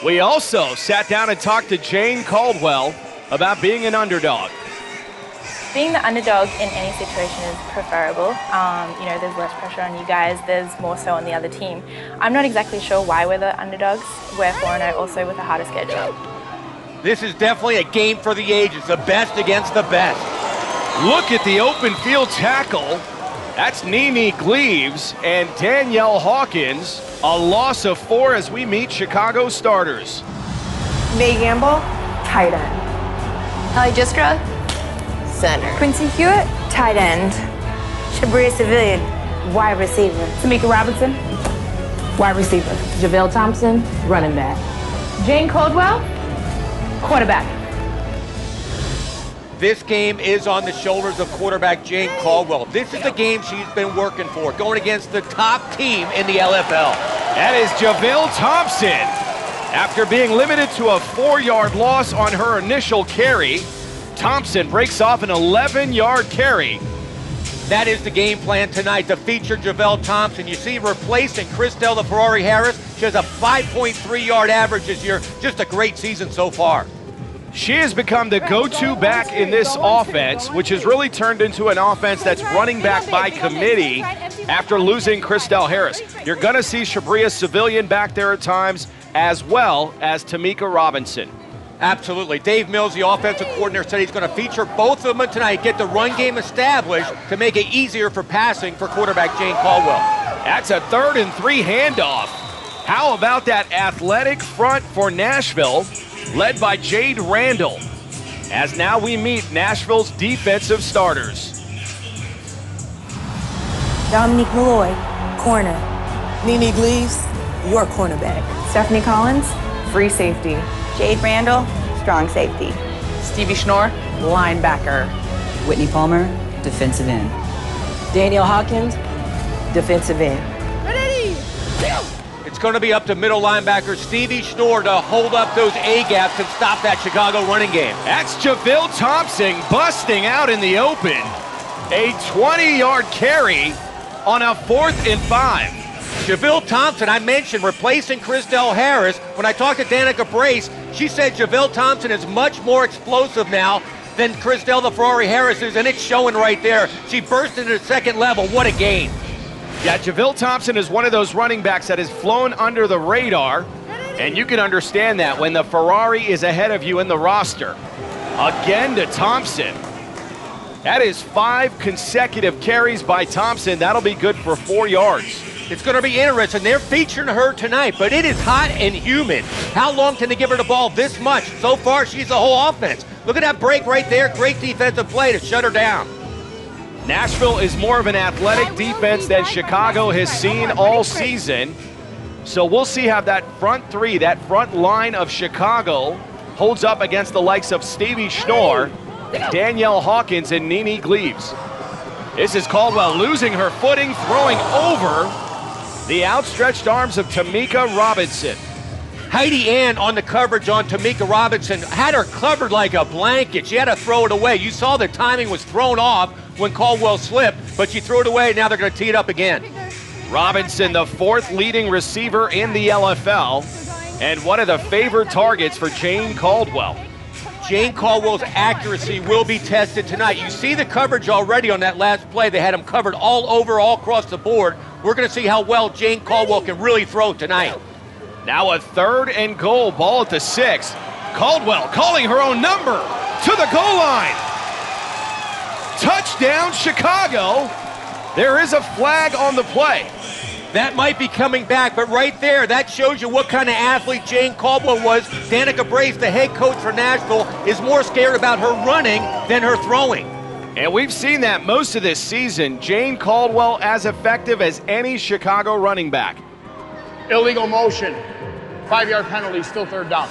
We also sat down and talked to Jane Caldwell about being an underdog. Being the underdog in any situation is preferable. You know, there's less pressure on you guys, there's more so on the other team. I'm not exactly sure why we're the underdogs. We're 4-0 also with a harder schedule. This is definitely a game for the ages, the best against the best. Look at the open field tackle. That's Nene Gleaves and Danielle Hawkins. A loss of 4 as we meet Chicago starters. May Gamble, tight end. Ellie Jiskra, Center. Quincy Hewitt, Tight end. Shabria Civilian, wide receiver. Tamika Robinson, wide receiver. JaVale Thompson, running back. Jane Caldwell, quarterback. This game is on the shoulders of quarterback Jane Caldwell. This is the game she's been working for, going against the top team in the LFL. That is JaVale Thompson. After being limited to a 4-yard loss on her initial carry, Thompson breaks off an 11-yard carry. That is the game plan tonight, to feature JaVale Thompson. You see, replacing Christelle the Ferrari Harris. She has a 5.3-yard average this year. Just a great season so far. She has become the go-to back in this offense, which has really turned into an offense that's running back by committee after losing Christelle Harris. You're going to see Shabria Civilian back there at times, as well as Tamika Robinson. Absolutely. Dave Mills, the offensive coordinator, said he's going to feature both of them tonight, get the run game established to make it easier for passing for quarterback Jane Caldwell. That's a 3rd and 3 handoff. How about that athletic front for Nashville, led by Jade Randall, as now we meet Nashville's defensive starters. Dominique Malloy, corner. Nene Gleaves, your cornerback. Stephanie Collins, free safety. Jade Randall, strong safety. Stevie Schnorr, linebacker. Whitney Palmer, defensive end. Danielle Hawkins, defensive end. It's going to be up to middle linebacker Stevie Schnorr to hold up those A-gaps and stop that Chicago running game. That's JaVale Thompson busting out in the open. A 20-yard carry on a 4th and 5. JaVale Thompson, I mentioned, replacing Christelle Harris. When I talked to Danica Brace, she said JaVale Thompson is much more explosive now than Christelle the Ferrari Harris is, and it's showing right there. She burst into the second level. What a gain. Yeah, JaVale Thompson is one of those running backs that has flown under the radar, and you can understand that when the Ferrari is ahead of you in the roster. Again to Thompson. That is 5 consecutive carries by Thompson. That'll be good for 4 yards. It's going to be interesting. They're featuring her tonight, but it is hot and humid. How long can they give her the ball this much? So far, she's the whole offense. Look at that break right there. Great defensive play to shut her down. Nashville is more of an athletic defense than Chicago has seen all season. So we'll see how that front three, that front line of Chicago, holds up against the likes of Stevie Schnorr, Danielle Hawkins, and Nene Gleaves. This is Caldwell losing her footing, throwing over the outstretched arms of Tamika Robinson. Heidi Ann on the coverage on Tamika Robinson had her covered like a blanket. She had to throw it away. You saw the timing was thrown off when Caldwell slipped, but she threw it away. Now they're going to tee it up again. Robinson, the 4th leading receiver in the LFL, and one of the favored targets for Jane Caldwell. Jane Caldwell's accuracy will be tested tonight. You see the coverage already on that last play. They had him covered all over, all across the board. We're going to see how well Jane Caldwell can really throw tonight. Now a 3rd and goal, ball at the 6. Caldwell calling her own number to the goal line. Touchdown, Chicago. There is a flag on the play. That might be coming back, but right there, that shows you what kind of athlete Jane Caldwell was. Danica Brace, the head coach for Nashville, is more scared about her running than her throwing. And we've seen that most of this season. Jane Caldwell as effective as any Chicago running back. Illegal motion. 5-yard penalty, still 3rd down.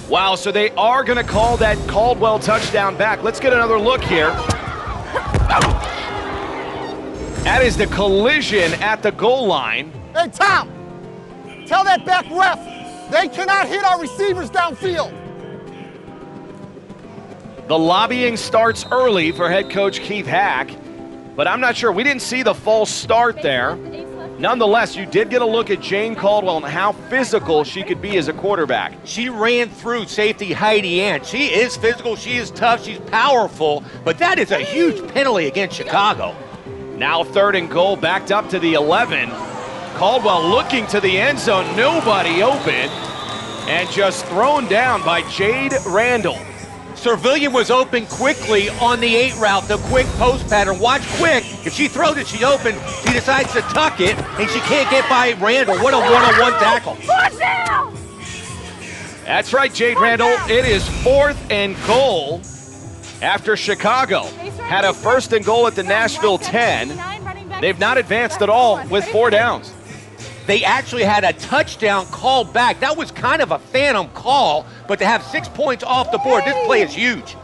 Wow, so they are going to call that Caldwell touchdown back. Let's get another look here. That is the collision at the goal line. Hey, Tom, tell that back ref they cannot hit our receivers downfield. The lobbying starts early for head coach Keith Hack, but I'm not sure. We didn't see the false start there. Nonetheless, you did get a look at Jane Caldwell and how physical she could be as a quarterback. She ran through safety Heidi Ann. She is physical, she is tough, she's powerful, but that is a huge penalty against Chicago. Now 3rd and goal, backed up to the 11. Caldwell looking to the end zone, nobody open, and just thrown down by Jade Randall. Servillian was open quickly on the 8 route, the quick post pattern. Watch Quick. If she throws it, she's open. She decides to tuck it, and she can't get by Randall. What a one-on-one tackle. That's right, Jade Randall. It is 4th and goal after Chicago had a 1st and goal at the Nashville 10. They've not advanced at all with 4 downs. They actually had a touchdown called back. That was kind of a phantom call, but to have 6 points off the board, this play is huge.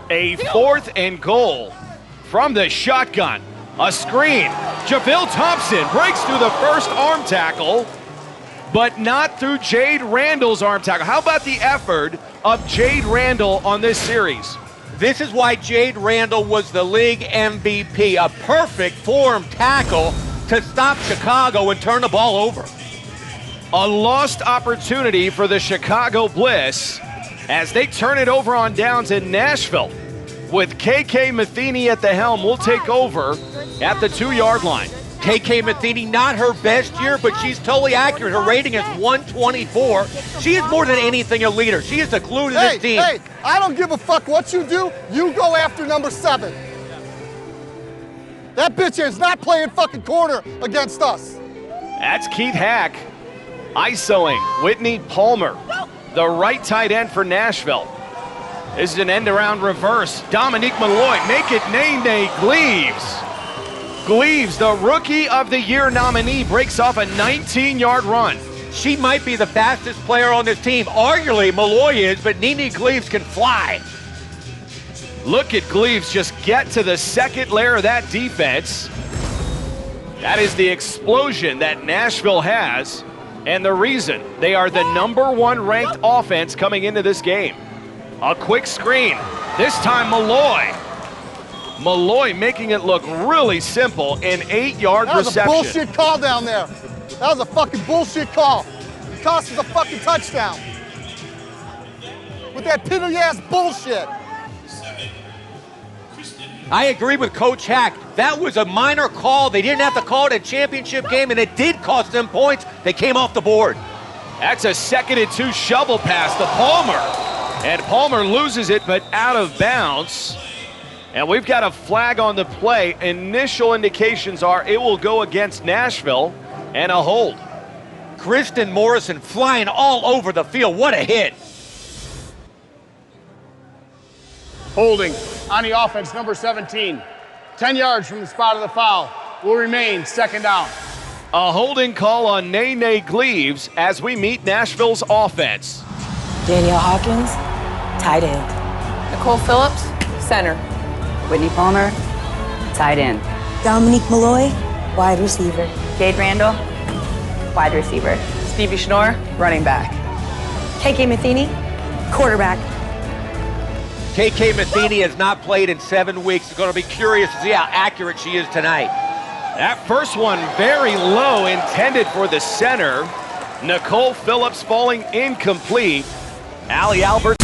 A 4th and goal from the shotgun. A screen. JaVale Thompson breaks through the first arm tackle, but not through Jade Randall's arm tackle. How about the effort of Jade Randall on this series? This is why Jade Randall was the league MVP. A perfect form tackle to stop Chicago and turn the ball over. A lost opportunity for the Chicago Bliss as they turn it over on downs in Nashville. With KK Matheny at the helm, will take over at the 2-yard line. KK Matheny, not her best year, but she's totally accurate. Her rating is 124. She is more than anything a leader. She is the glue to this team. Hey, I don't give a fuck what you do. You go after number 7. That bitch is not playing fucking corner against us. That's Keith Hack isoing Whitney Palmer, the right tight end for Nashville. This is an end-around reverse. Dominique Malloy, make it Nene Gleaves. Gleaves, the Rookie of the Year nominee, breaks off a 19-yard run. She might be the fastest player on this team. Arguably, Malloy is, but Nene Gleaves can fly. Look at Gleaves just get to the second layer of that defense. That is the explosion that Nashville has, and the reason they are the #1 ranked offense coming into this game. A quick screen, this time Malloy. Malloy making it look really simple, an 8-yard reception. That was a bullshit call down there. That was a fucking bullshit call. It cost us a fucking touchdown. With that penalty-ass bullshit. I agree with Coach Hack. That was a minor call. They didn't have to call it a championship game, and it did cost them points. They came off the board. That's a 2nd and 2 shovel pass to Palmer. And Palmer loses it, but out of bounds. And we've got a flag on the play. Initial indications are it will go against Nashville and a hold. Kristen Morrison flying all over the field. What a hit. Holding on the offense, number 17. 10 yards from the spot of the foul. Will remain 2nd down. A holding call on Nene Gleaves as we meet Nashville's offense. Danielle Hawkins, tight end. Nicole Phillips, center. Whitney Palmer, tight end. Dominique Malloy, wide receiver. Jade Randall, wide receiver. Stevie Schnorr, running back. KK Matheny, quarterback. KK Matheny has not played in 7 weeks. It's going to be curious to see how accurate she is tonight. That first one very low, intended for the center. Nicole Phillips falling incomplete. Allie Albert.